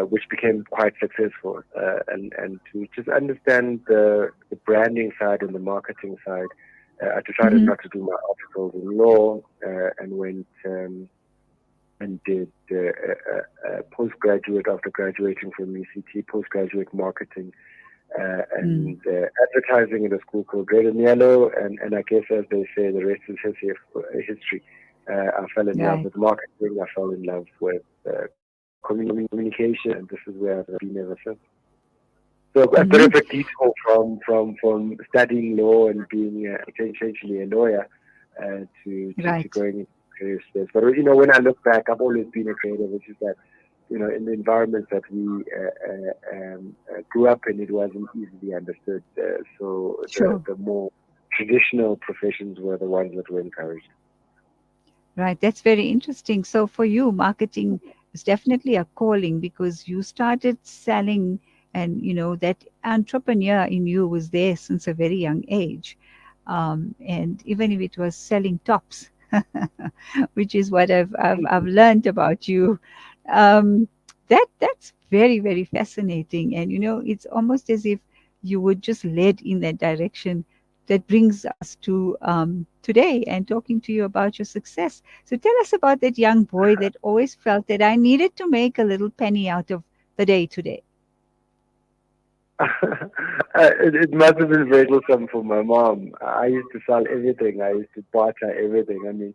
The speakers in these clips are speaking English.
which became quite successful. And to just understand the branding side and the marketing side, I decided not to do my articles in law and went and did postgraduate after graduating from UCT, postgraduate marketing and advertising in a school called Red and Yellow. And I guess, as they say, the rest is history. I fell in love with marketing. I fell in love with communication, and this is where I've been ever since. So a bit of a detour from studying law and being essentially a lawyer to going into creative space. But when I look back, I've always been a creative, which is that in the environment that we grew up in, it wasn't easily understood. So the more traditional professions were the ones that were encouraged. Right, that's very interesting. So for you, marketing is definitely a calling because you started selling, and that entrepreneur in you was there since a very young age. And even if it was selling tops, which is what I've learned about you, that's very, very fascinating. And it's almost as if you were just led in that direction. That brings us to today and talking to you about your success. So tell us about that young boy that always felt that I needed to make a little penny out of the day today. It must have been very wholesome for my mom. I used to sell everything. I used to barter everything. I mean,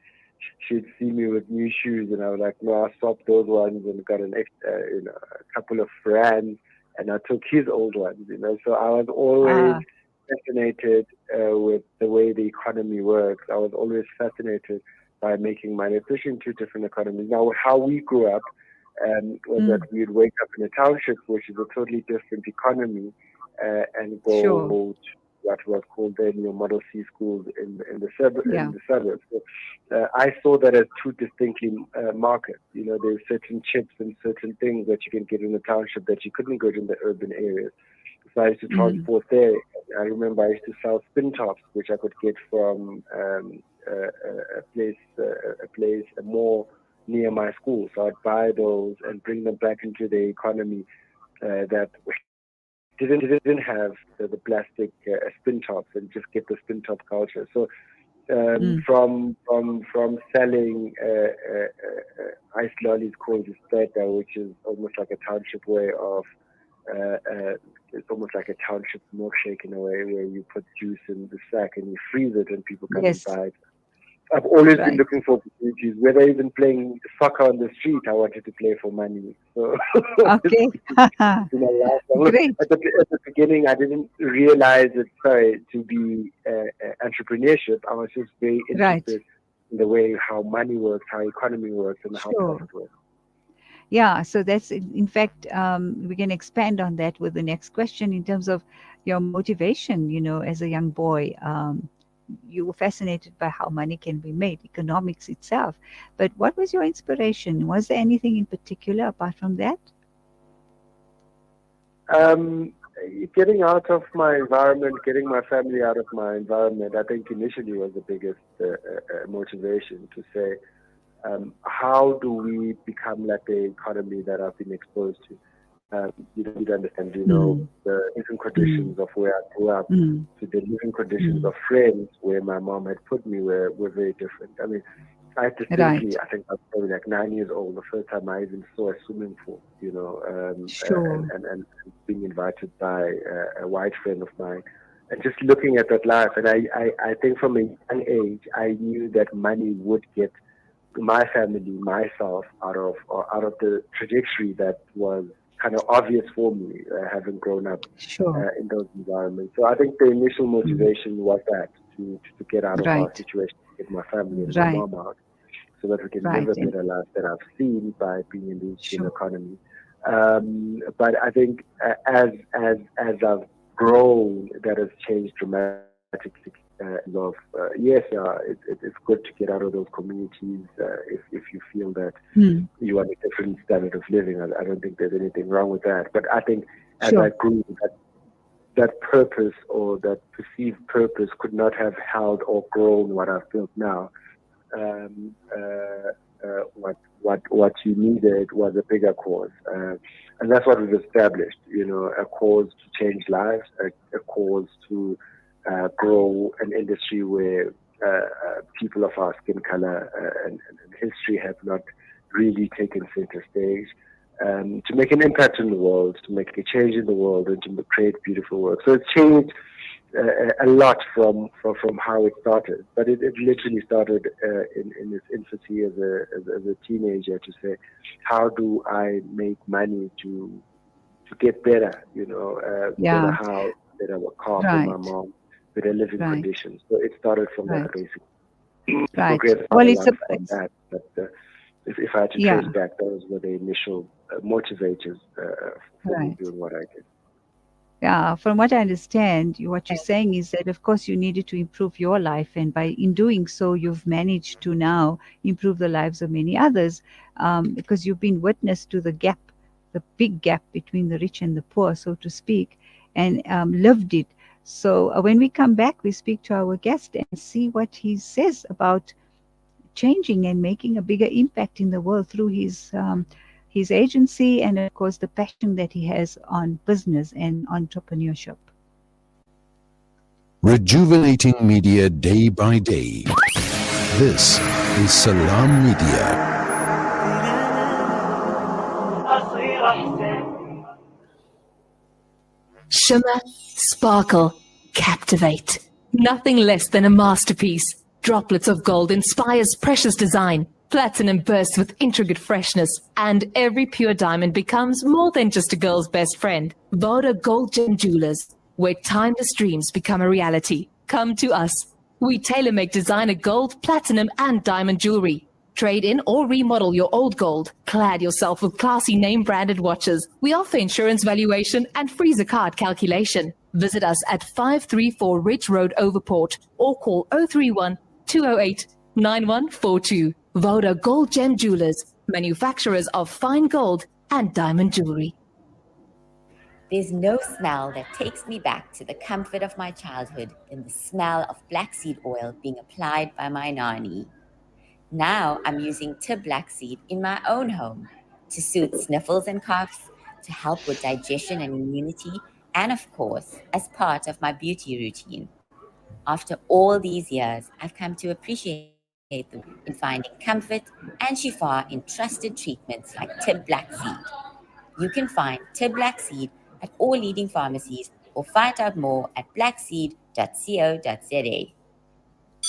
she'd see me with new shoes, and I was like, "No, I swapped those ones and got an extra, a couple of brands, and I took his old ones." So I was always fascinated with the way the economy works. I was always fascinated by making money, especially in two different economies. Now, how we grew up was that we'd wake up in a township, which is a totally different economy, and go to what was called then your Model C schools in the suburbs. So, I saw that as two distinctly markets. There's certain chips and certain things that you can get in the township that you couldn't get in the urban areas. So I used to transport there. I remember I used to sell spin tops, which I could get from a mall near my school. So I'd buy those and bring them back into the economy that didn't have the plastic spin tops, and just get the spin top culture. So from selling ice lollies called Speta, which is almost like a township way of it's almost like a township milkshake in a way, where you put juice in the sack and you freeze it and people come and buy it. I've always been looking for opportunities, whether even playing soccer on the street. I wanted to play for money. So okay. Great. At the beginning, I didn't realize it to be entrepreneurship. I was just very interested in the way how money works, how economy works, and how profit works. Yeah, so that's in fact we can expand on that with the next question in terms of your motivation. As a young boy, you were fascinated by how money can be made, economics itself. But what was your inspiration? Was there anything in particular apart from that? Getting out of my environment, getting my family out of my environment, I think initially was the biggest motivation to say, how do we become like the economy that I've been exposed to? You don't understand, the living conditions of where I grew up to the living conditions of friends where my mom had put me were very different. I mean, I distinctly, I think I was probably like 9 years old, the first time I even saw a swimming pool, and being invited by a white friend of mine, and just looking at that life. And I think from a young age, I knew that money would get my family, myself, out of the trajectory that was kind of obvious for me, having grown up in those environments. So I think the initial motivation was that to get out of our situation, to get my family and my mom out, so that we can live a better life that I've seen by being in the Eastern economy. But I think as I've grown, that has changed dramatically. It's good to get out of those communities if you feel that you are in a different standard of living. I don't think there's anything wrong with that. But I think as I grew, that purpose or that perceived purpose could not have held or grown what I've built now. what you needed was a bigger cause. And that's what we've established, a cause to change lives, a cause to grow an industry where people of our skin color and history have not really taken center stage, to make an impact in the world, to make a change in the world, and to create beautiful work. So it's changed a lot from how it started, but it literally started in its infancy as a teenager, to say, how do I make money to get better, better house, better car for my mom, better living conditions. So it started from that, basically. Right. Well, it's from that, but if I had to trace back, those were the initial motivators for me doing what I did. Yeah, from what I understand, what you're saying is that, of course, you needed to improve your life, and in doing so, you've managed to now improve the lives of many others, because you've been witness to the gap, the big gap between the rich and the poor, so to speak, and lived it. So when we come back, we speak to our guest and see what he says about changing and making a bigger impact in the world through his agency, and of course the passion that he has on business and entrepreneurship. Rejuvenating media day by day. This is Salam Media. Shimmer, sparkle, captivate. Nothing less than a masterpiece. Droplets of gold inspires precious design. Platinum bursts with intricate freshness, and every pure diamond becomes more than just a girl's best friend. Voda Gold Gem Jewelers, where timeless dreams become a reality. Come to us. We tailor-make designer gold, platinum, and diamond jewelry. Trade in or remodel your old gold. Clad yourself with classy name-branded watches. We offer insurance valuation and free zakat calculation. Visit us at 534 Ridge Road, Overport, or call 031 208 9142. Voda Gold Gem Jewelers, manufacturers of fine gold and diamond jewelry. There's no smell that takes me back to the comfort of my childhood than the smell of black seed oil being applied by my nani. Now I'm using Tib black seed in my own home to soothe sniffles and coughs, to help with digestion and immunity, and of course, as part of my beauty routine. After all these years, I've come to appreciate them in finding comfort and shifa in trusted treatments like Tib Black Seed. You can find Tib Black Seed at all leading pharmacies, or find out more at blackseed.co.za.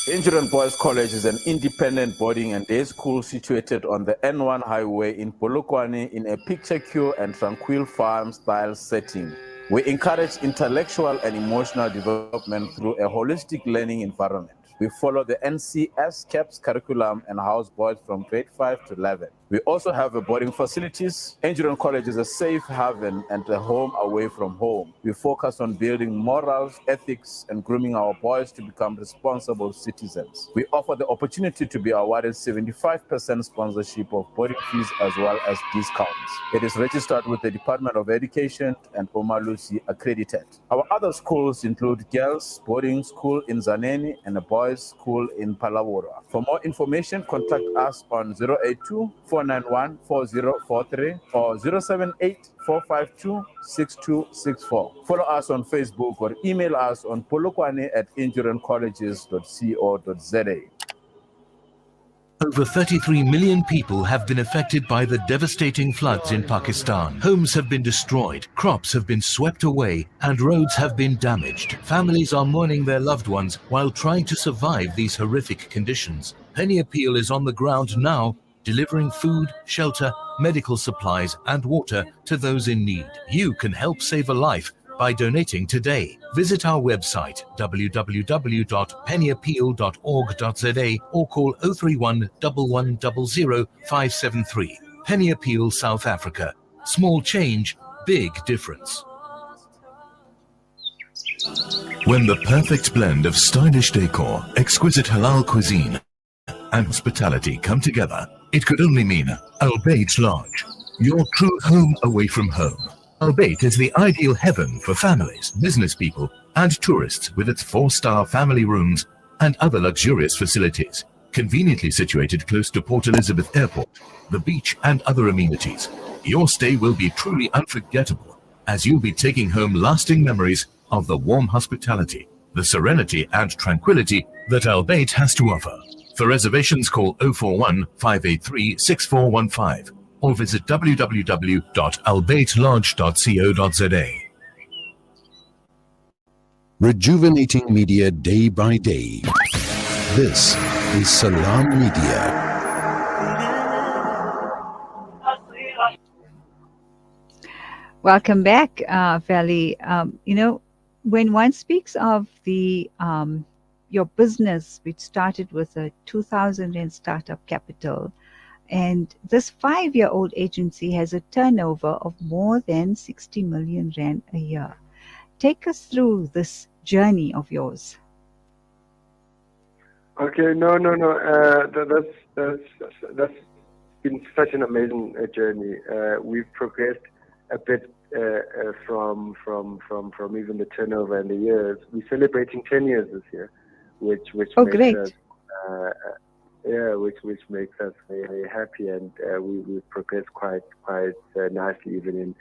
Injuran Boys College is an independent boarding and day school situated on the N1 highway in Polokwane in a picture-cure and tranquil farm-style setting. We encourage intellectual and emotional development through a holistic learning environment. We follow the NCS CAPS curriculum and house boys from grade 5 to 11. We also have a boarding facilities. Injuran College is a safe haven and a home away from home. We focus on building morals, ethics, and grooming our boys to become responsible citizens. We offer the opportunity to be awarded 75% sponsorship of boarding fees as well as discounts. It is registered with the Department of Education and Omalusi accredited. Our other schools include girls' boarding school in Zaneni and a boys' school in Palawura. For more information, contact us on 082-491-4043 or 078-452-6264. Follow us on Facebook or email us on polokwane@injurancolleges.co.za. Over 33 million people have been affected by the devastating floods in Pakistan. Homes have been destroyed, crops have been swept away, and roads have been damaged. Families are mourning their loved ones while trying to survive these horrific conditions. Penny Appeal is on the ground now, delivering food, shelter, medical supplies, and water to those in need. You can help save a life by donating today. Visit our website www.pennyappeal.org.za or call 031 1100 573. Penny Appeal South Africa. Small change, big difference. When the perfect blend of stylish decor, exquisite halal cuisine, and hospitality come together, it could only mean Al Bayt Lodge, your true home away from home. Al Bayt is the ideal heaven for families, business people, and tourists with its 4-star family rooms and other luxurious facilities. Conveniently situated close to Port Elizabeth Airport, the beach and other amenities, your stay will be truly unforgettable as you'll be taking home lasting memories of the warm hospitality, the serenity and tranquility that Albeit has to offer. For reservations, call 041 583 6415 or visit www.albeitlodge.co.za. Rejuvenating media day by day. This is Salam Media. Welcome back, Veli. When one speaks of the your business, which started with a 2,000 rand startup capital, and this 5-year-old agency has a turnover of more than 60 million rand a year. Take us through this journey of yours. Okay, no. That's been such an amazing journey. We've progressed a bit from even the turnover and the years. We're celebrating 10 years this year, which makes great. us which makes us very happy, and we've progressed quite nicely even in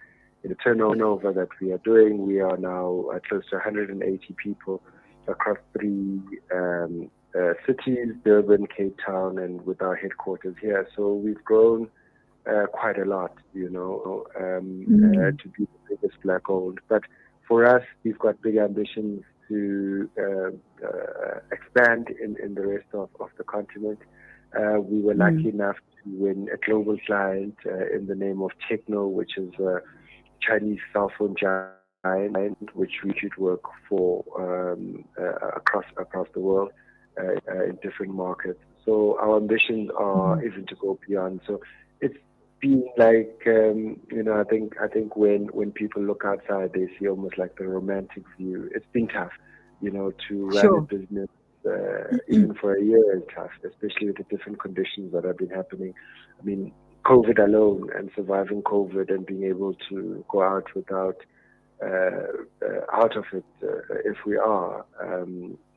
the turnover that we are doing. We are now close to 180 people across 3 cities, Durban, Cape Town, and with our headquarters here. So we've grown quite a lot, to be the biggest black-owned. But for us, we've got big ambitions to expand in the rest of the continent. We were lucky enough to win a global client in the name of Techno, which is a Chinese cell phone giant, which we should work for across the world in different markets. So our ambitions are even to go beyond. So it's been like I think when people look outside, they see almost like the romantic view. It's been tough, to run a business. Even for a year is tough, especially with the different conditions that have been happening. I mean, COVID alone and surviving COVID and being able to go out without out of it, if we are,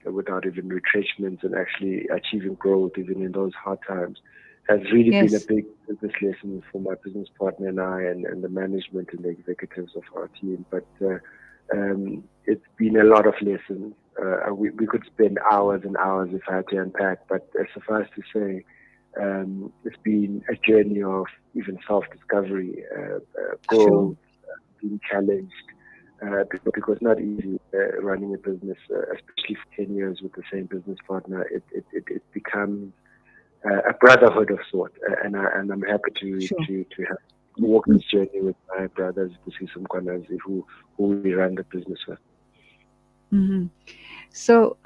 without even retrenchments and actually achieving growth even in those hard times, has really been a big business lesson for my business partner and I and the management and the executives of our team. But it's been a lot of lessons. We could spend hours and hours if I had to unpack, but suffice to say, it's been a journey of even self-discovery, growth, being challenged, because it's not easy running a business, especially for 10 years with the same business partner. It becomes a brotherhood of sort, and I'm happy to have walk this journey with my brothers, Busisi Mkwanazi, who we run the business with. Mm-hmm. So,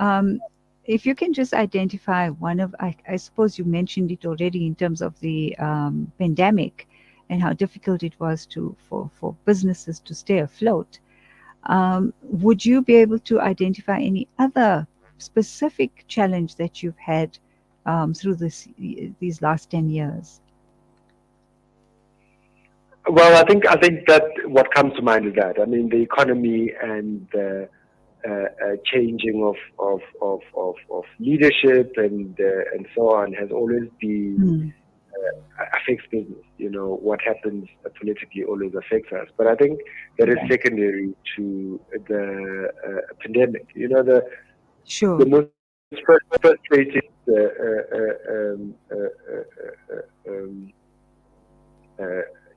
if you can just identify one of, I suppose you mentioned it already in terms of the pandemic and how difficult it was for businesses to stay afloat. Would you be able to identify any other specific challenge that you've had through these last 10 years? Well, I think that what comes to mind is that, I mean, the economy and the changing of leadership and so on has always been affects business. What happens politically always affects us. But I think that is secondary to the pandemic. The most frustrating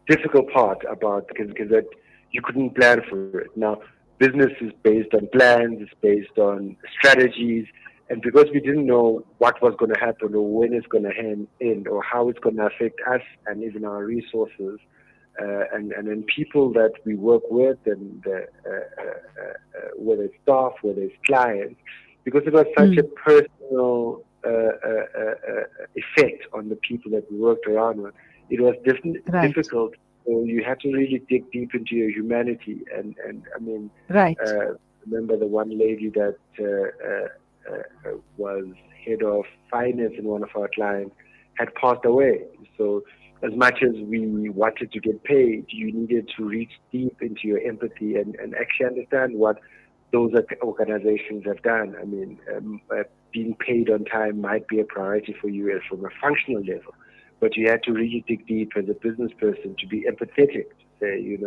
difficult part about it is that you couldn't plan for it. Now, business is based on plans, it's based on strategies, and because we didn't know what was going to happen or when it's going to end or how it's going to affect us and even our resources and then people that we work with, and whether it's staff, whether it's clients, because it was such a personal effect on the people that we worked around with. It was difficult. So you had to really dig deep into your humanity. And I mean, remember the one lady that was head of finance in one of our clients had passed away. So as much as we wanted to get paid, you needed to reach deep into your empathy and actually understand what those organizations have done. I mean, being paid on time might be a priority for you as from a functional level, but you had to really dig deep as a business person to be empathetic, to say,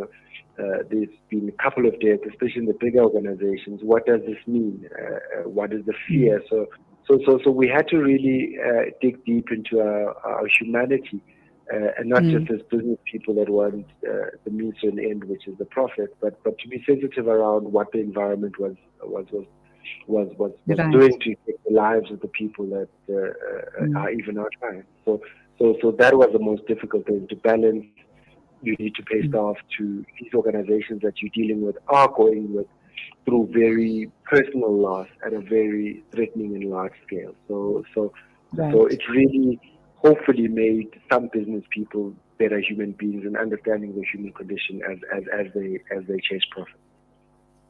there's been a couple of deaths, especially in the bigger organizations. What does this mean? What is the fear? So we had to really dig deep into our humanity, and not just as business people that want the means to an end, which is the profit, but to be sensitive around what the environment was Right. doing to affect the lives of the people that are even our time. So that was the most difficult thing to balance. You need to pay staff to these organizations that you're dealing with are going with through very personal loss at a very threatening and large scale. So it really hopefully made some business people better human beings and understanding the human condition as they chase profit.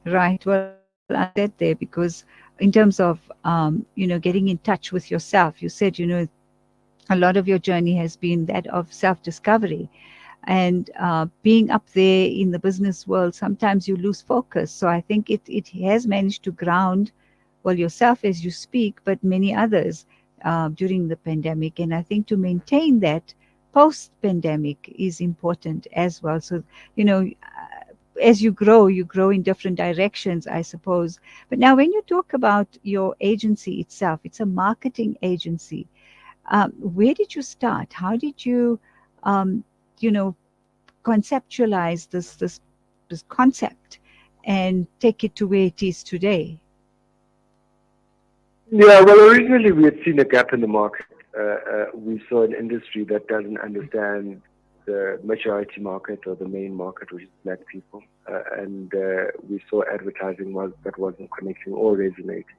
Right. Well, I said there because in terms of getting in touch with yourself, you said a lot of your journey has been that of self-discovery, and being up there in the business world, sometimes you lose focus. So I think it has managed to ground, well, yourself as you speak, but many others during the pandemic. And I think to maintain that post-pandemic is important as well. So as you grow in different directions, I suppose. But now when you talk about your agency itself, it's a marketing agency. Where did you start? How did you conceptualize this concept and take it to where it is today? Yeah, well, originally we had seen a gap in the market. We saw an industry that doesn't understand the majority market or the main market, which is Black people, and we saw advertising that wasn't connecting or resonating.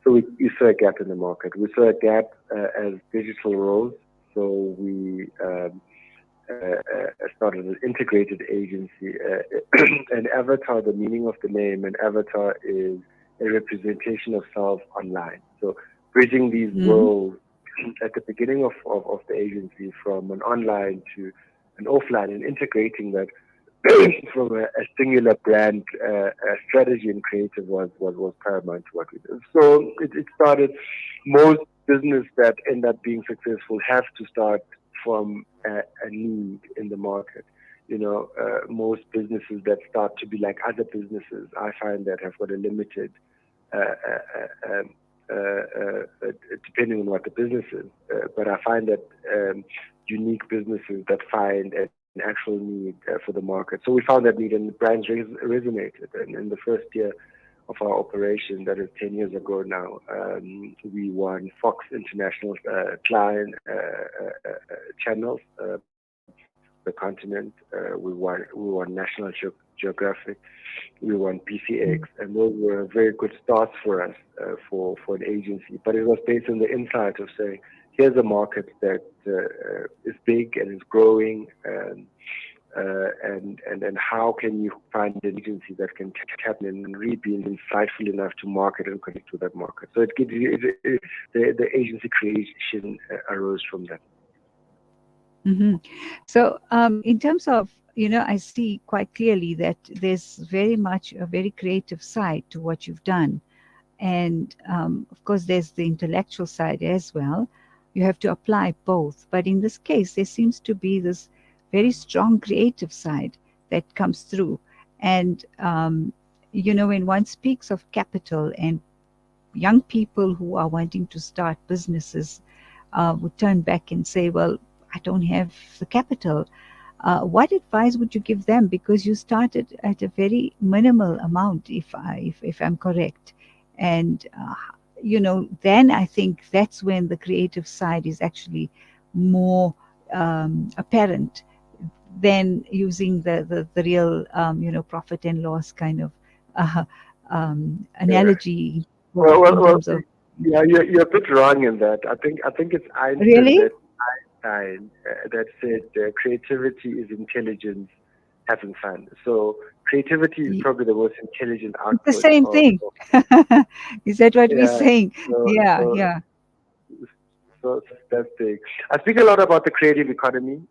So we saw a gap in the market. We saw a gap as digital rose. So we started an integrated agency. And Avatar, the meaning of the name, and Avatar is a representation of self online. So bridging these worlds at the beginning of the agency, from an online to an offline, and integrating that from a singular brand strategy and creative was paramount to what we did. So it started. Most business that end up being successful have to start from a need in the market. Most businesses that start to be like other businesses, I find that have got a limited, depending on what the business is. But I find that unique businesses that find an actual need for the market. So we found that need, and the brands resonated. And in the first year of our operation, that is 10 years ago now, we won Fox International client channels, the continent. We won National Geographic. We won PCX, and those were very good starts for us for an agency. But it was based on the insight of saying, here's a market that is big and is growing, and how can you find an agency that can tap in and really be insightful enough to market and connect to that market. So it gives you the agency creation arose from that. Mm-hmm. So in terms of, I see quite clearly that there's very much a very creative side to what you've done. And of course, there's the intellectual side as well. You have to apply both. But in this case, there seems to be this very strong creative side that comes through. And, when one speaks of capital and young people who are wanting to start businesses would turn back and say, well, I don't have the capital. What advice would you give them? Because you started at a very minimal amount, if I'm correct. And, then I think that's when the creative side is actually more apparent than using the real, profit and loss kind of analogy. Well, yeah, you're a bit wrong in that. I think it's Einstein. Really? That said creativity is intelligence having fun. So creativity is probably the most intelligent output. It's the same thing. Is that what we're saying? Yeah. So that's big. I speak a lot about the creative economy.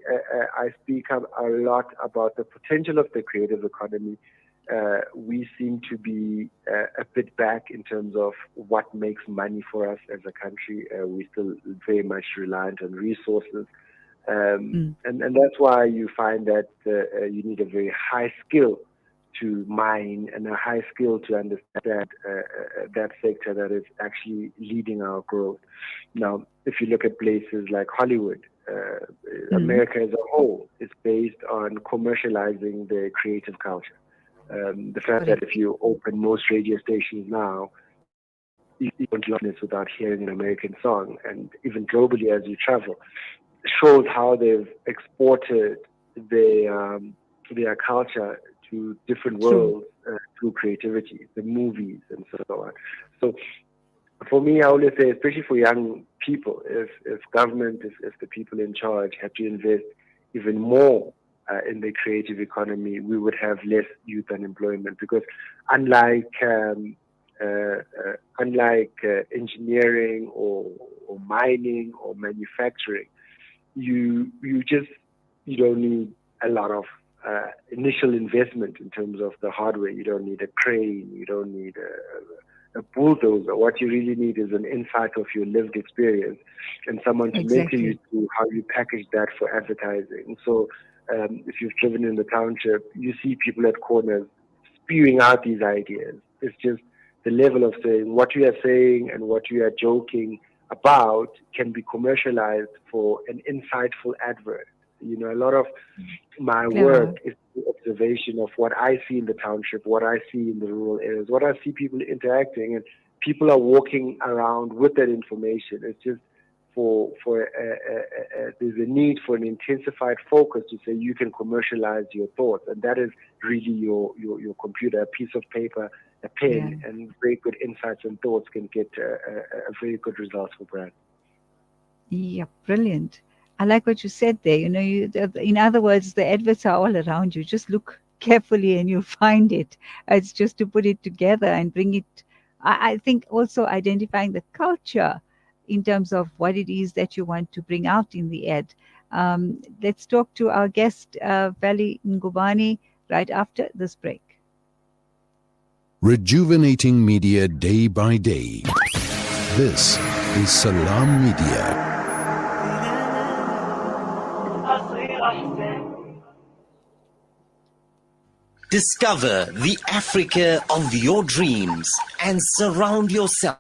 I speak a lot about the potential of the creative economy we seem to be a bit back in terms of what makes money for us as a country. We're still very much reliant on resources. And that's why you find that you need a very high skill to mine and a high skill to understand that sector that is actually leading our growth. Now, if you look at places like Hollywood, America as a whole is based on commercializing the creative culture. The fact that if you open most radio stations now, you won't learn this without hearing an American song, and even globally as you travel, shows how they've exported their culture to different worlds through creativity, the movies and so on. So for me, I always say, especially for young people, if government, if the people in charge had to invest even more in the creative economy, we would have less youth unemployment, because unlike engineering or mining or manufacturing, you don't need a lot of initial investment in terms of the hardware. You don't need a crane, you don't need a bulldozer. What you really need is an insight of your lived experience and someone to mentor you to how you package that for advertising. So if you've driven in the township, you see people at corners spewing out these ideas. It's just the level of saying what you are saying and what you are joking about can be commercialized for an insightful advert. You know, a lot of my work is the observation of what I see in the township, what I see in the rural areas, what I see people interacting, and people are walking around with that information. It's just there's a need for an intensified focus to say you can commercialize your thoughts, and that is really your computer, a piece of paper, a pen, and very good insights and thoughts can get a very good result for brand. Yeah, brilliant. I like what you said there. You know, in other words, the adverts are all around you. Just look carefully and you'll find it. It's just to put it together and bring it. I think also identifying the culture in terms of what it is that you want to bring out in the ad. Let's talk to our guest, Veli Ngubane, right after this break. Rejuvenating media day by day. This is Salam Media. Discover the Africa of your dreams and surround yourself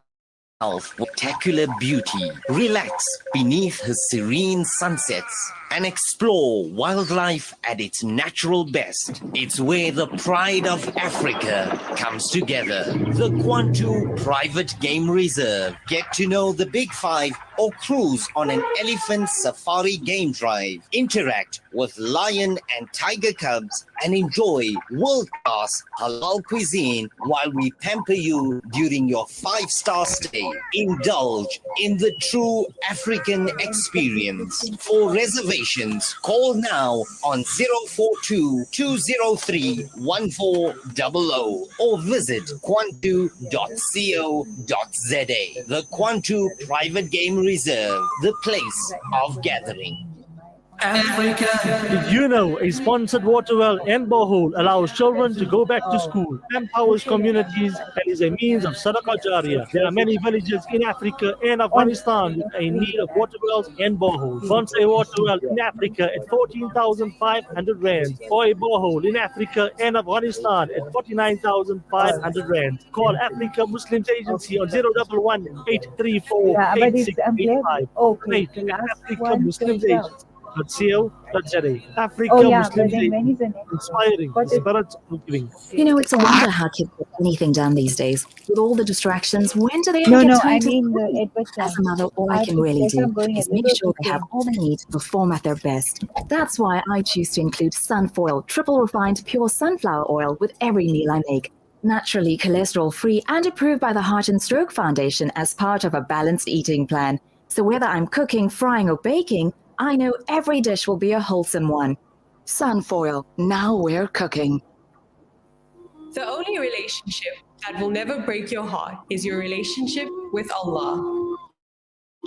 with spectacular beauty. Relax beneath her serene sunsets and explore wildlife at its natural best. It's where the pride of Africa comes together. The Kwantu Private Game Reserve. Get to know the Big Five or cruise on an elephant safari game drive. Interact with lion and tiger cubs and enjoy world-class halal cuisine while we pamper you during your 5-star stay. Indulge in the true African experience. For reservations, call now on 042-203-1400 or visit kwantu.co.za. The Kwantu Private Game Reserve, the place of gathering. Africa. Did you know a sponsored water well and borehole allows children to go back to school, empowers communities, and is a means of sadaqah jariyah? There are many villages in Africa and Afghanistan with a need of water wells and boreholes. Sponsor a water well in Africa at 14,500 rand, or a borehole in Africa and Afghanistan at 49,500 rand. Call Africa Muslims Agency on 011 834 8685. Africa Muslims Agency. Africa Muslim inspiring the spirit of giving. You know, it's a wonder how kids get anything done these days. With all the distractions, when do they ever get time to study? As a mother, all I can really do is make sure they have all they need to perform at their best. That's why I choose to include Sunfoil, triple refined pure sunflower oil with every meal I make. Naturally cholesterol-free and approved by the Heart and Stroke Foundation as part of a balanced eating plan. So whether I'm cooking, frying or baking, I know every dish will be a wholesome one. Sunfoil, now we're cooking. The only relationship that will never break your heart is your relationship with Allah.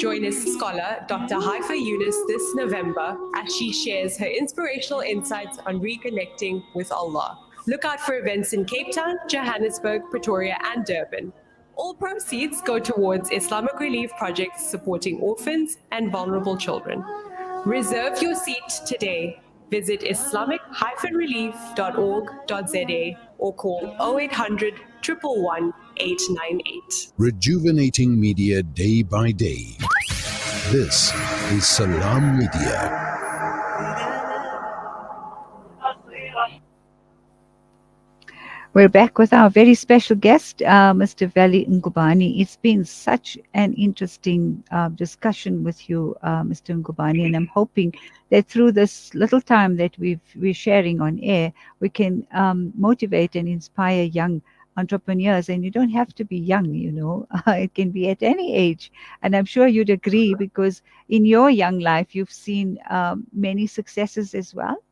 Join us scholar Dr. Haifa Yunus this November as she shares her inspirational insights on reconnecting with Allah. Look out for events in Cape Town, Johannesburg, Pretoria, and Durban. All proceeds go towards Islamic relief projects supporting orphans and vulnerable children. Reserve your seat today. Visit islamic-relief.org.za or call 0800 111 898. Rejuvenating media day by day. This is Salam Media. We're back with our very special guest, Mr. Veli Ngubane. It's been such an interesting discussion with you, Mr. Ngubane, and I'm hoping that through this little time that we're sharing on air, we can motivate and inspire young entrepreneurs. And you don't have to be young, it can be at any age. And I'm sure you'd agree, because in your young life, you've seen many successes as well.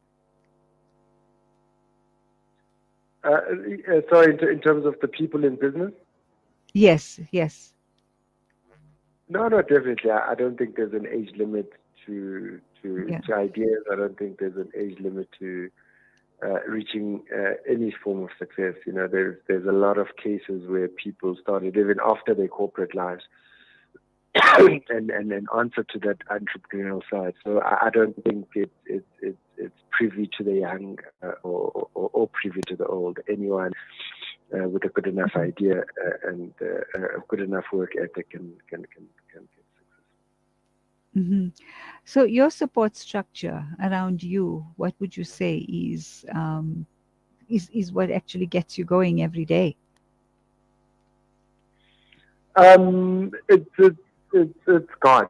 Sorry, in terms of the people in business? Yes. No, definitely. I don't think there's an age limit to ideas. I don't think there's an age limit to reaching any form of success. There's a lot of cases where people started even after their corporate lives and answer to that entrepreneurial side. So I don't think it's privy to the young or privy to the old. Anyone with a good enough idea and a good enough work ethic can get success. Mm-hmm. So your support structure around you, what would you say is what actually gets you going every day? It's God.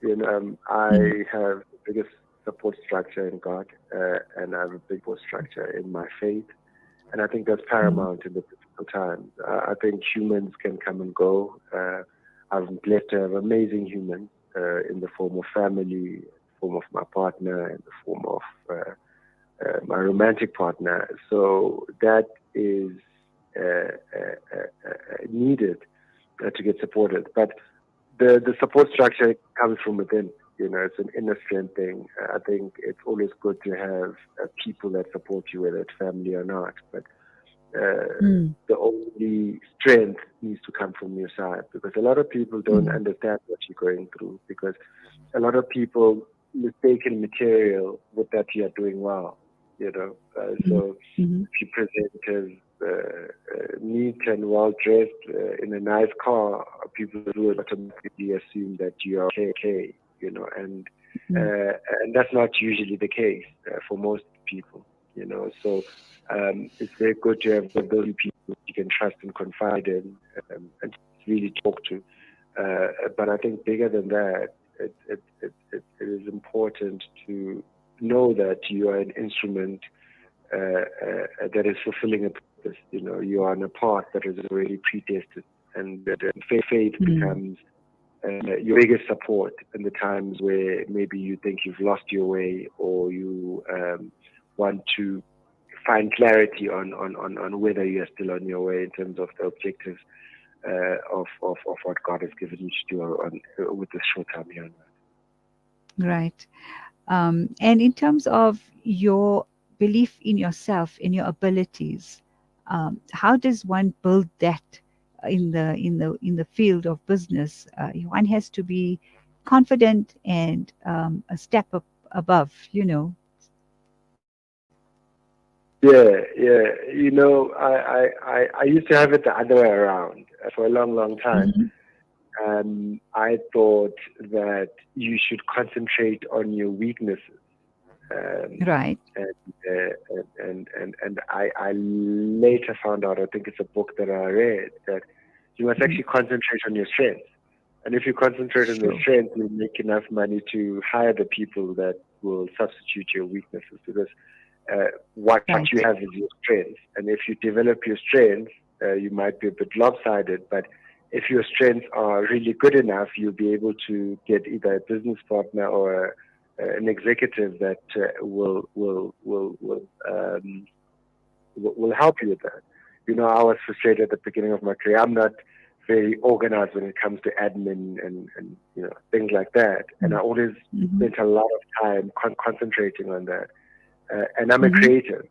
I have the biggest support structure in God, and I have a big support structure in my faith, and I think that's paramount in the difficult times. I think humans can come and go. I'm blessed to have amazing humans in the form of family, in the form of my partner, in the form of my romantic partner. So that is needed to get supported. But the support structure comes from within. It's an inner strength thing. I think it's always good to have people that support you, whether it's family or not. But the only strength needs to come from your side, because a lot of people don't understand what you're going through, because a lot of people mistaken material with that you are doing well. So if you present as neat and well dressed in a nice car, people will automatically assume that you are okay. And that's not usually the case for most people. So it's very good to have those people you can trust and confide in and really talk to. But I think bigger than that, it is important to know that you are an instrument that is fulfilling a purpose. You are on a path that is already predestined, and faith becomes your biggest support in the times where maybe you think you've lost your way, or you want to find clarity on whether you are still on your way in terms of the objectives of what God has given you to do with this short time here on earth. Right. And in terms of your belief in yourself, in your abilities, how does one build that in the field of business? One has to be confident and a step up above. Yeah. I used to have it the other way around for a long time. I thought that you should concentrate on your weaknesses. Right. And I later found out, I think it's a book that I read, that you must actually concentrate on your strengths. And if you concentrate on your strengths, you'll make enough money to hire the people that will substitute your weaknesses, because what you have is your strengths. And if you develop your strengths, you might be a bit lopsided, but if your strengths are really good enough, you'll be able to get either a business partner or an executive that will help you with that. I was frustrated at the beginning of my career. I'm not very organized when it comes to admin and things like that, and I always spent a lot of time concentrating on that. And I'm a creative,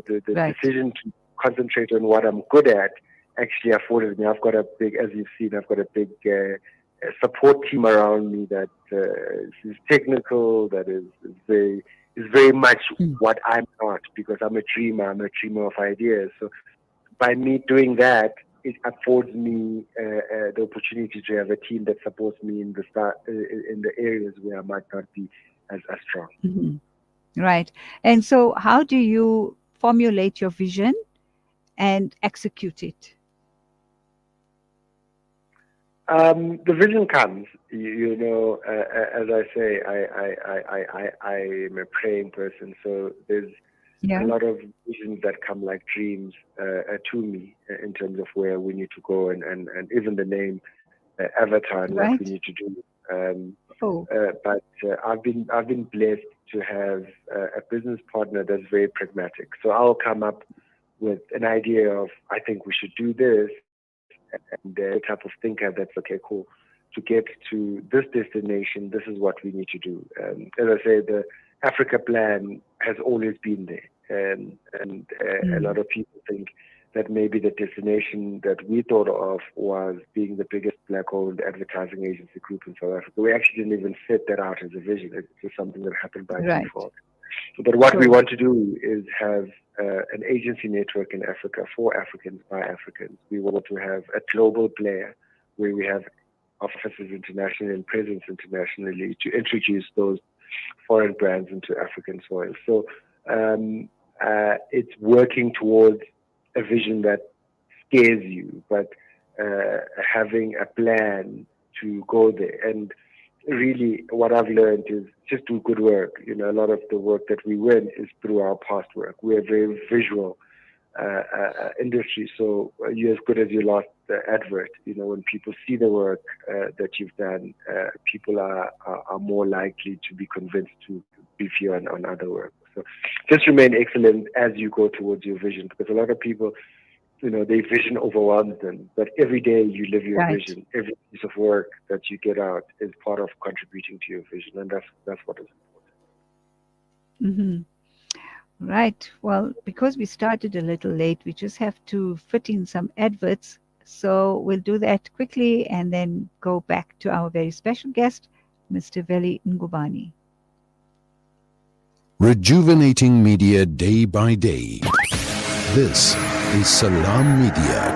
the Right. decision to concentrate on what I'm good at actually afforded me. I've got a big, as you've seen, I've got a big support team around me that is technical, that is very much what I'm not, because I'm a dreamer of ideas. So by me doing that, it affords me the opportunity to have a team that supports me in the areas where I might not be as strong. Mm-hmm. Right. And so how do you formulate your vision and execute it? The vision comes, as I say, I'm a praying person, so there's a lot of visions that come like dreams to me in terms of where we need to go, and even the name Avatar and what we need to do. But I've been blessed to have a business partner that's very pragmatic. So I'll come up with an idea of, I think we should do this, and the type of thinker that's okay, cool. To get to this destination, this is what we need to do. As I say, the Africa plan has always been there, and a lot of people think that maybe the destination that we thought of was being the biggest black-owned advertising agency group in South Africa. We actually didn't even set that out as a vision. It's just something that happened by default. But what we want to do is have an agency network in Africa for Africans by Africans. We want to have a global player where we have offices internationally and presence internationally to introduce those foreign brands into African soil. So it's working towards a vision that scares you, but having a plan to go there. And really, what I've learned is just do good work. A lot of the work that we win is through our past work. We're a very visual industry, so you're as good as your last advert. When people see the work that you've done, people are more likely to be convinced to brief you on other work. So just remain excellent as you go towards your vision, because a lot of people, their vision overwhelms them. But every day you live your vision. Every piece of work that you get out is part of contributing to your vision, and that's what is important. Mm-hmm. Right. Well, because we started a little late, we just have to fit in some adverts. So we'll do that quickly and then go back to our very special guest, Mr. Veli Ngubane. Rejuvenating media day by day. This is Salam Media.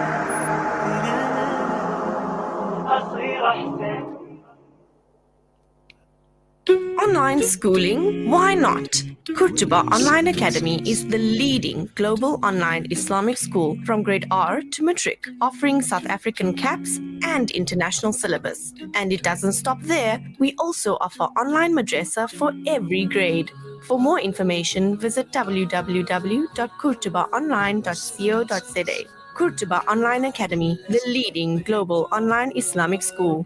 Online schooling? Why not? Kurtuba Online Academy is the leading global online Islamic school from grade R to matric, offering South African caps and international syllabus. And it doesn't stop there. We also offer online madrasa for every grade. For more information, visit www.kurtubaonline.co.za. Kurtuba Online Academy, the leading global online Islamic school.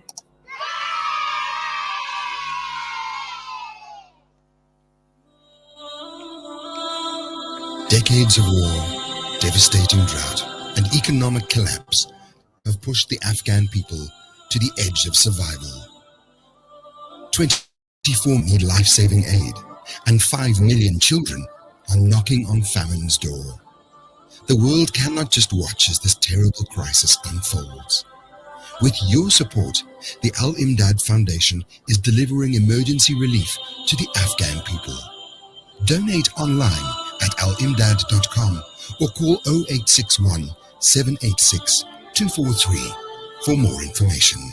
Decades of war, devastating drought, and economic collapse have pushed the Afghan people to the edge of survival. 24 need life-saving aid, and 5 million children are knocking on famine's door. The world cannot just watch as this terrible crisis unfolds. With your support, the Al-Imdad Foundation is delivering emergency relief to the Afghan people. Donate online at alimdad.com or call 0861 786 243 for more information.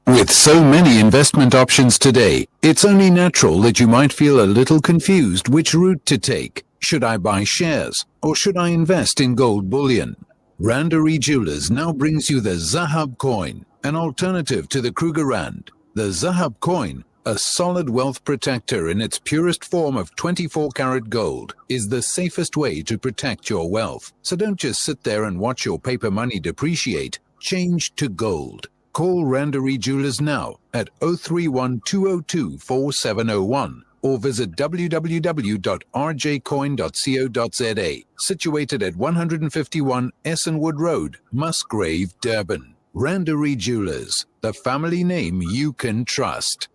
With so many investment options today, it's only natural that you might feel a little confused which route to take. Should I buy shares or should I invest in gold bullion? Randerie Jewelers now brings you the Zahab coin, an alternative to the Kruger Rand. The Zahab coin, a solid wealth protector in its purest form of 24-karat gold, is the safest way to protect your wealth. So don't just sit there and watch your paper money depreciate. Change to gold. Call Randerie Jewelers now at 031-202-4701 or visit www.rjcoin.co.za, situated at 151 Essenwood Road, Musgrave, Durban. Randerie Jewelers, the family name you can trust.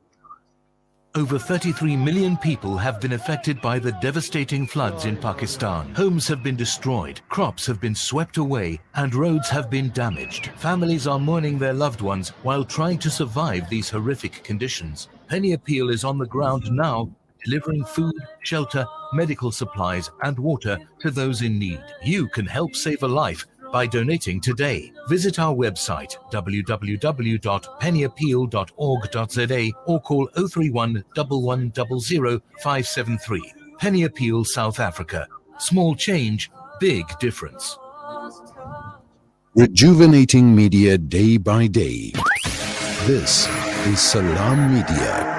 Over 33 million people have been affected by the devastating floods in Pakistan. Homes have been destroyed, crops have been swept away, and roads have been damaged. Families are mourning their loved ones while trying to survive these horrific conditions. Penny Appeal is on the ground now, delivering food, shelter, medical supplies, and water to those in need. You can help save a life by donating today. Visit our website www.pennyappeal.org.za or call 031 1100 573. Penny Appeal South Africa. Small change, big difference. Rejuvenating media day by day. This is Salam Media.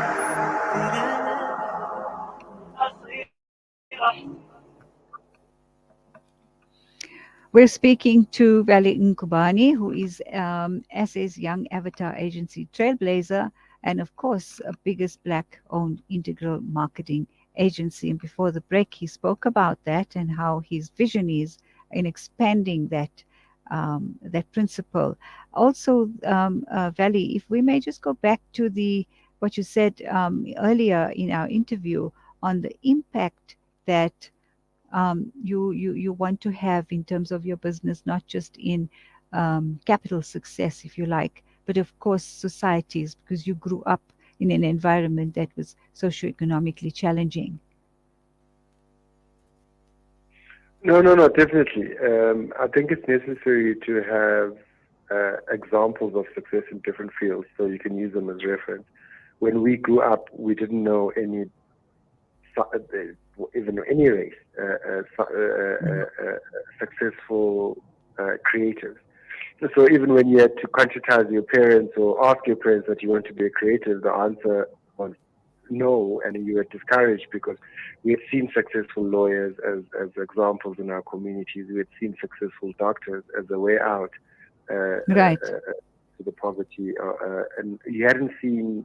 We're speaking to Veli Ngubane, who is SA's Young Avatar Agency trailblazer and, of course, a biggest Black-owned integral marketing agency. And before the break, he spoke about that and how his vision is in expanding that principle. Also, Veli, if we may just go back to what you said earlier in our interview on the impact that you want to have in terms of your business, not just in capital success, if you like, but of course societies, because you grew up in an environment that was socioeconomically challenging. No, definitely. I think it's necessary to have examples of success in different fields so you can use them as reference. When we grew up, we didn't know even any race, successful creatives. So even when you had to conscientize your parents or ask your parents that you want to be a creative, the answer was no, and you were discouraged because we had seen successful lawyers as examples in our communities. We had seen successful doctors as a way out right. to the poverty, and you hadn't seen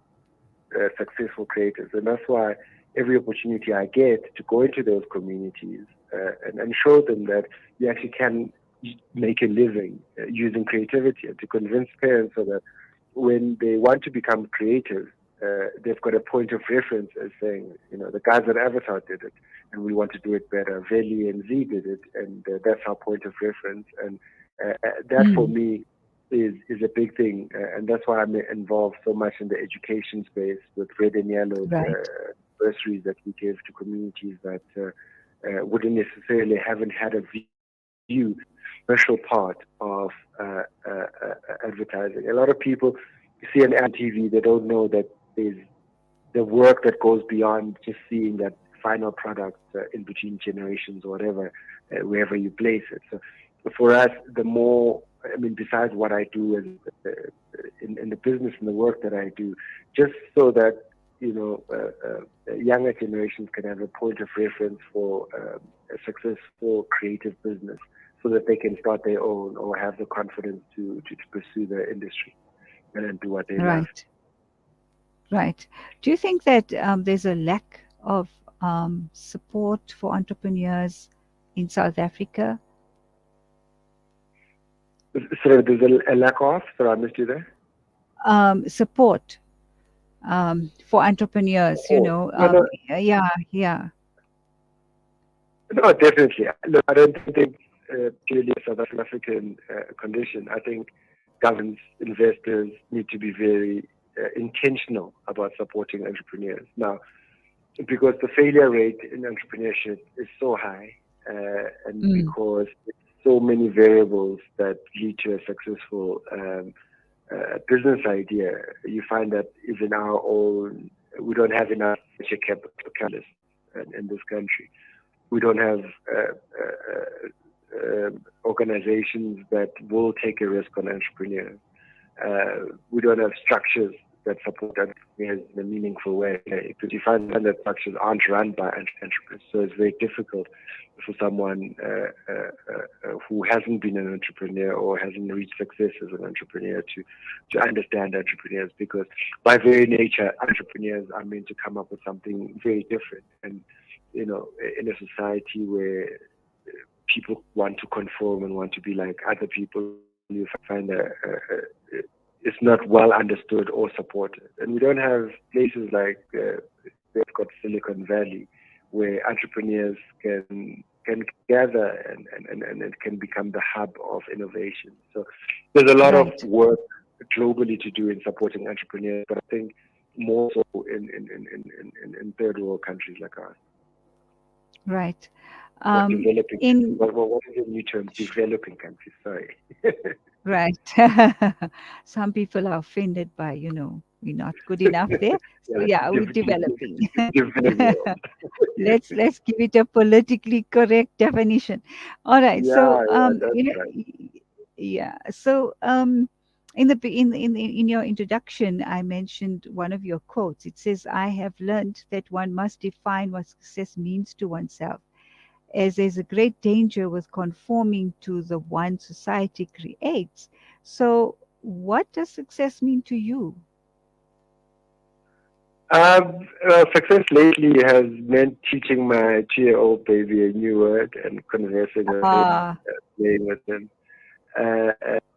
successful creators, and that's why every opportunity I get to go into those communities and show them that you actually can make a living using creativity, and to convince parents so that when they want to become creative, they've got a point of reference as saying, the guys at Avatar did it, and we want to do it better. Veli and Z did it, and that's our point of reference. And that for me is a big thing, and that's why I'm involved so much in the education space with Red and Yellow. Right. Bursaries that we give to communities that wouldn't necessarily haven't had a view, special part of advertising. A lot of people see an ad on TV, they don't know that there's the work that goes beyond just seeing that final product in between generations or whatever, wherever you place it. So for us, the more, besides what I do in the business and the work that I do, just so that younger generations can have a point of reference for a successful creative business so that they can start their own or have the confidence to pursue the industry and then do what they love. Right. Do you think that there's a lack of support for entrepreneurs in South Africa? So there's a lack of, I missed you there? Support for entrepreneurs, yeah. No, definitely. Look, I don't think purely a South African condition. I think governments, investors need to be very intentional about supporting entrepreneurs. Now, because the failure rate in entrepreneurship is so high, and because it's so many variables that lead to a successful business idea, you find that even our own, we don't have enough venture capitalists in this country. We don't have organizations that will take a risk on entrepreneurs. We don't have structures that support entrepreneurs in a meaningful way, because you find that structures aren't run by entrepreneurs. So it's very difficult for someone who hasn't been an entrepreneur or hasn't reached success as an entrepreneur to understand entrepreneurs, because by very nature, entrepreneurs are meant to come up with something very different. And, in a society where people want to conform and want to be like other people, you find that it's not well understood or supported. And we don't have places like they've got Silicon Valley, where entrepreneurs can gather and it can become the hub of innovation. So there's a lot of work globally to do in supporting entrepreneurs, but I think more so in third world countries like ours. Right. Developing. What is the new term? Developing countries. Sorry. Right. Some people are offended by, we're not good enough there. So we're developing. Let's give it a politically correct definition. All right. So So in your introduction, I mentioned one of your quotes. It says, "I have learned that one must define what success means to oneself, as there's a great danger with conforming to the one society creates." So what does success mean to you? Success lately has meant teaching my 2-year-old baby a new word and conversing with him, playing with him.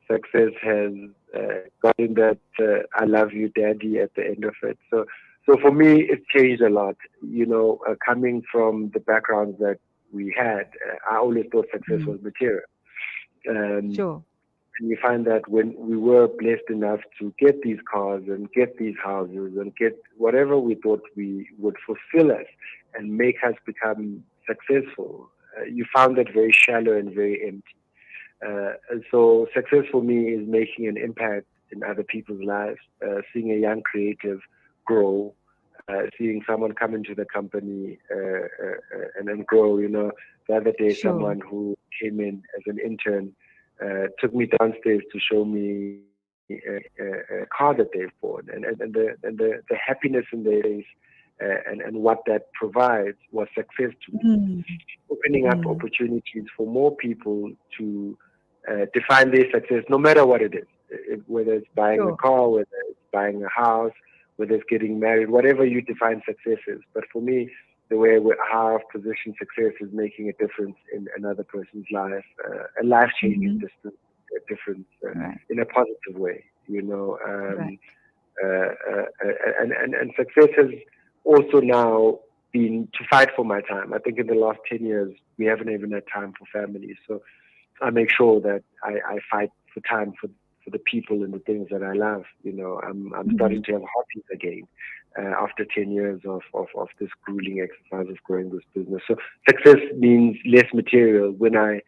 Success has gotten that "I love you, Daddy" at the end of it. So for me, it's changed a lot. Coming from the backgrounds that we had, I always thought success was material. Sure. And you find that when we were blessed enough to get these cars and get these houses and get whatever we thought we would fulfill us and make us become successful, you found that very shallow and very empty. And so success for me is making an impact in other people's lives, seeing a young creative grow, seeing someone come into the company and then grow. The other day, someone who came in as an intern took me downstairs to show me a car that they've bought, and the happiness in their face and what that provides was success to me. Opening up opportunities for more people to define their success, no matter what it is, whether it's buying a car, whether it's buying a house, whether it's getting married, whatever you define success is. But for me, the way how I've positioned success is making a difference in another person's life, a life-changing difference in a positive way, and success has also now been to fight for my time. I think in the last 10 years, we haven't even had time for families. So I make sure that I fight for time for the people and the things that I love. I'm starting to have hobbies again after 10 years of this grueling exercise of growing this business. So success means less material. When I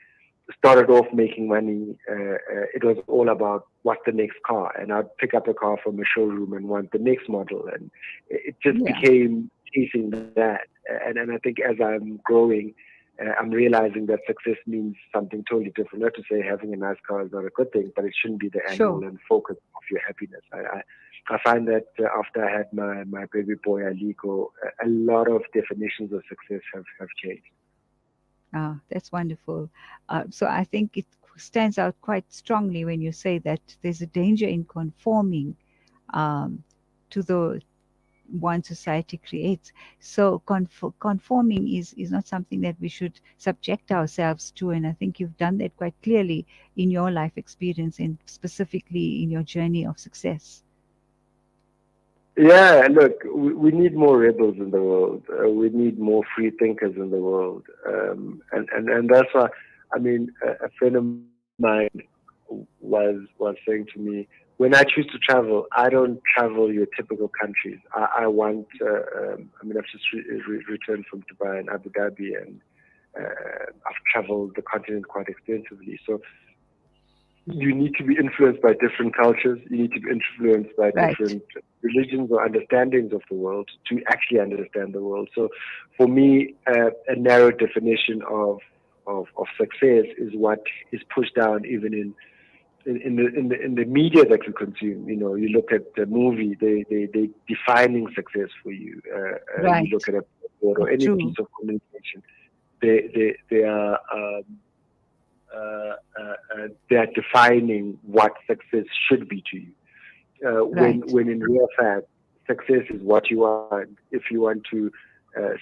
started off making money, it was all about what's the next car, and I'd pick up a car from a showroom and want the next model, and it just became chasing that. And I think as I'm growing, I'm realizing that success means something totally different. Not to say having a nice car is not a good thing, but it shouldn't be the angle and focus of your happiness. I find that after I had my baby boy Aliko, a lot of definitions of success have changed. That's wonderful. So I think it stands out quite strongly when you say that there's a danger in conforming to the one society creates. So conforming is not something that we should subject ourselves to, and I think you've done that quite clearly in your life experience and specifically in your journey of success. Yeah, look, we need more rebels in the world. We need more free thinkers in the world, and that's why. I mean, a friend of mine was saying to me, when I choose to travel, I don't travel your typical countries. I want. I've just returned from Dubai and Abu Dhabi, and I've traveled the continent quite extensively. So you need to be influenced by different cultures. You need to be influenced by different religions or understandings of the world to actually understand the world. So for me, a narrow definition of success is what is pushed down even in the media that you consume. You look at the movie, they defining success for you. You look at a board or any piece of communication, they are defining what success should be to you. When in real fact, success is what you want. If you want to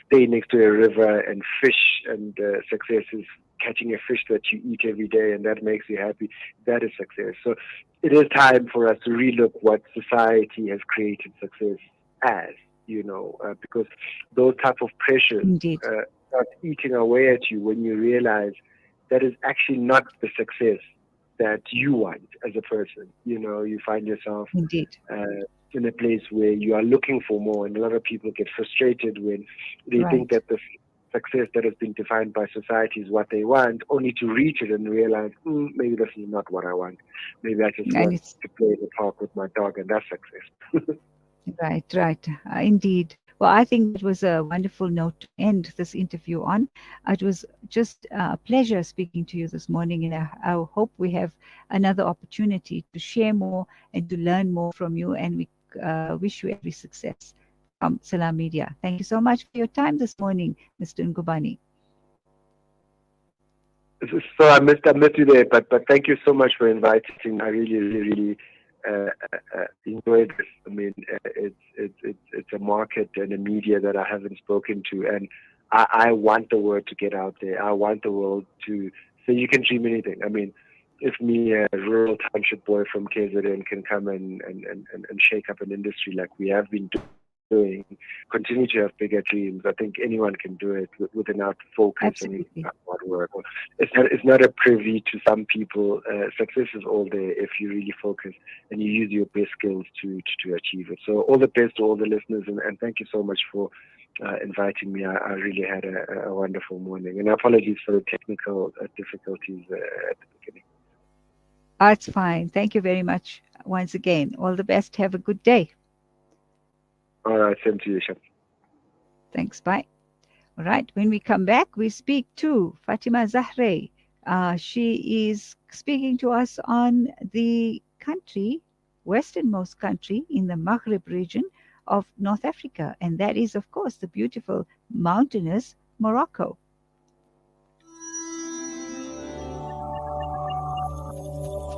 stay next to a river and fish, and success is catching a fish that you eat every day and that makes you happy, that is success. So it is time for us to relook what society has created success as. because those type of pressures Indeed. start eating away at you when you realize that is actually not the success that you want as a person. You find yourself Indeed. In a place where you are looking for more, and a lot of people get frustrated when they Right. think that the success that has been defined by society is what they want, only to reach it and realize, maybe this is not what I want. Maybe I just want to play in the park with my dog, and that's success. Right. Indeed. Well, I think it was a wonderful note to end this interview on. It was just a pleasure speaking to you this morning, and I hope we have another opportunity to share more and to learn more from you, and we wish you every success from Salam Media. Thank you so much for your time this morning, Mr. Ngubane. So I missed you there, but thank you so much for inviting. I really enjoyed this. I mean, it's a market and a media that I haven't spoken to, and I want the word to get out there. I want the world to say you can dream anything. I mean, if me, a rural township boy from KZN, can come and shake up an industry like we have been doing, continue to have bigger dreams, I think anyone can do it with enough focus and hard work. It's not a privy to some people. Success is all there if you really focus and you use your best skills to achieve it. So all the best to all the listeners, and thank you so much for inviting me. I really had a wonderful morning, and apologies for the technical difficulties at the beginning. That's fine. Thank you very much once again. All the best. Have a good day. All right, same to you, Shab. Thanks. Bye. All right. When we come back, we speak to Fatima Zahre. She is speaking to us on the country, westernmost country in the Maghreb region of North Africa. And that is, of course, the beautiful mountainous Morocco.